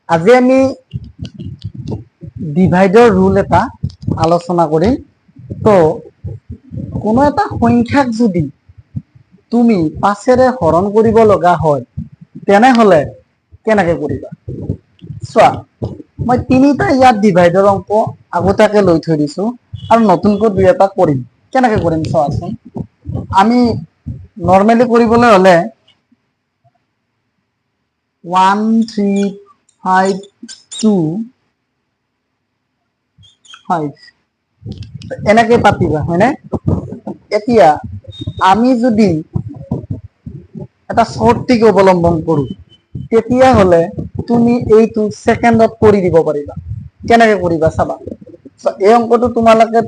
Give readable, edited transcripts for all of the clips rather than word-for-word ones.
আজি আমি ডিভাইডৰ ৰুল এটা আলোচনা কৰিম। তো কোনো এটা সংখ্যাক যদি তুমি 5ৰে হৰণ কৰিব লগা হয় তেনেহলে কেনেকে কৰিবা? চোৱা, মই তিনিটা ইয়াত ডিভাইডৰ অংক আগতীয়াকে লৈ থৈ দিছো আৰু নতুনকৈ দুই এটা কৰিম। কেনেকে কৰিম চোৱাচোন। আমি নৰ্মেলি কৰিবলৈ হলে 1 3 5 2 5 এনেকে পাতিবা, হয়নে? এতিয়া আমি যদি এটা শৰ্ট ট্ৰিক অৱলম্বন কৰো তেতিয়াহলে তুমি এইটো ছেকেণ্ডত কৰি দিব পাৰিবা। কেনেকে কৰিবা চাবা। এই অংকটো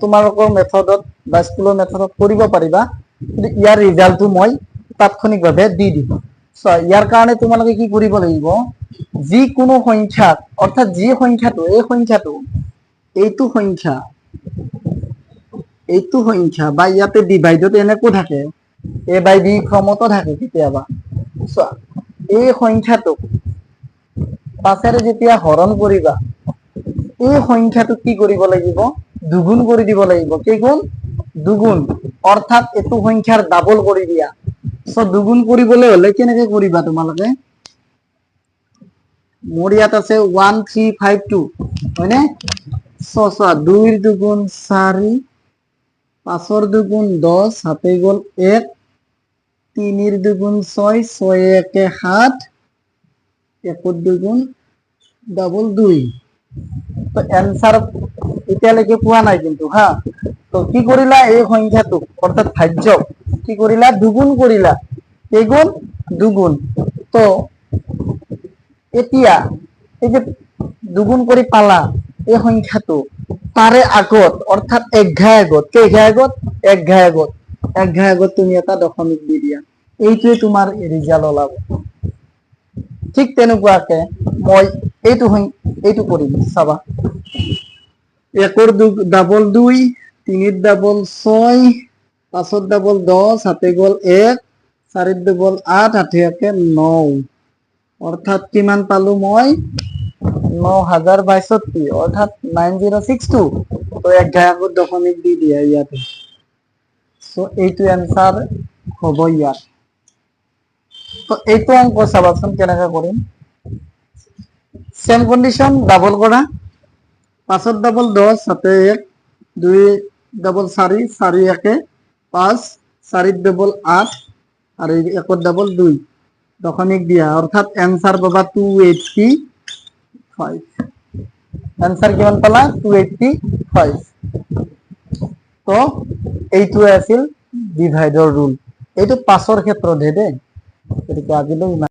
তোমালোকৰ মেথডত বা স্কুলৰ মেথডত কৰিব পাৰিবা, কিন্তু ইয়াৰ ৰিজাল্টটো মই তাৎক্ষণিকভাৱে দি দিম। ইয়াৰ কাৰণে তোমালোকে কি কৰিব লাগিব, যিকোনো সংখ্যাক অৰ্থাৎ যি সংখ্যাটো এইটো সংখ্যা বা ইয়াতে ডিভাইডত এনেকৈ থাকে, এ বাই বি ক্ৰমতো থাকে কেতিয়াবা। চোৱা, এই সংখ্যাটোক 5ৰে যেতিয়া হৰণ কৰিবা, এই সংখ্যাটোক কি কৰিব লাগিব, দুগুণ কৰি দিব লাগিব। কেইগুণ? দুগুণ। অৰ্থাৎ এইটো সংখ্যাৰ ডাবল কৰি দিয়া। দুগুণ কৰিবলৈ হলে কেনেকে কৰিবা তোমালোকে? মোৰ ইয়াত আছে 1 3 5 2, হয়নে? চোৱা, 2ৰ দুগুণ 4, 5ৰ দুগুণ 10, হাতে গ'ল 1, 3ৰ দুগুণ 6, 6 একে 7, 1ৰ দুগুণ ডাবল 2। তো এনসাৰ এতিয়ালৈকে পোৱা নাই কিন্তু হা। তো কি কৰিলা, এই সংখ্যাটোক অৰ্থাৎ ভাজ্যক কি কৰিলা, দুগুণ কৰিলা। কেইগুণ? দুগুণ। তো এতিয়া এই যে দুগুণ কৰি পালা এই সংখ্যাটো, তাৰে আগত অৰ্থাৎ এক ঘাই আগত, কেইঘাই আগত? এক ঘাই আগত, এক ঘাই আগত তুমি এটা দশমিক দি দিয়া। এইটোৱে তোমাৰ ৰিজাল্ট ওলাব। ঠিক তেনেকুৱাকে মই এইটো কৰিম, চাবা। 1ৰ ডাবল 2, 3ৰ ডাবল 6, 5ৰ ডাবল 10, হাতে গ'ল 1, 4ৰ ডাবল 8, 8 একে 9। অৰ্থাৎ কিমান পালো মই? 9062, অৰ্থাৎ 9062। তো এক ঘাই আগত দশমিক দি দিয়া ইয়াতে। এইটো এনসার হব ইয়াত। তো এইটো অংক চাবাচোন কেনেকে কৰিম। সেম কন্ডিশন, ডাবল কৰা। 5ৰ ডাবল 10, হাতে 1, 2 ডাবল 4, 4 একে 5, 4ৰ ডাবল 8 আৰ 1ৰ ডাবল 2, দশমিক দিয়া। অৰ্থাৎ অ্যান্সাৰ পাবা 285। অ্যান্সাৰ কিমান পালা? 285। তো এইটোৱে আছিল ডিভাইডৰ ৰুল। এইটো 5ৰ ক্ষেত্ৰতহে দেই, গতিকে আজিলৈ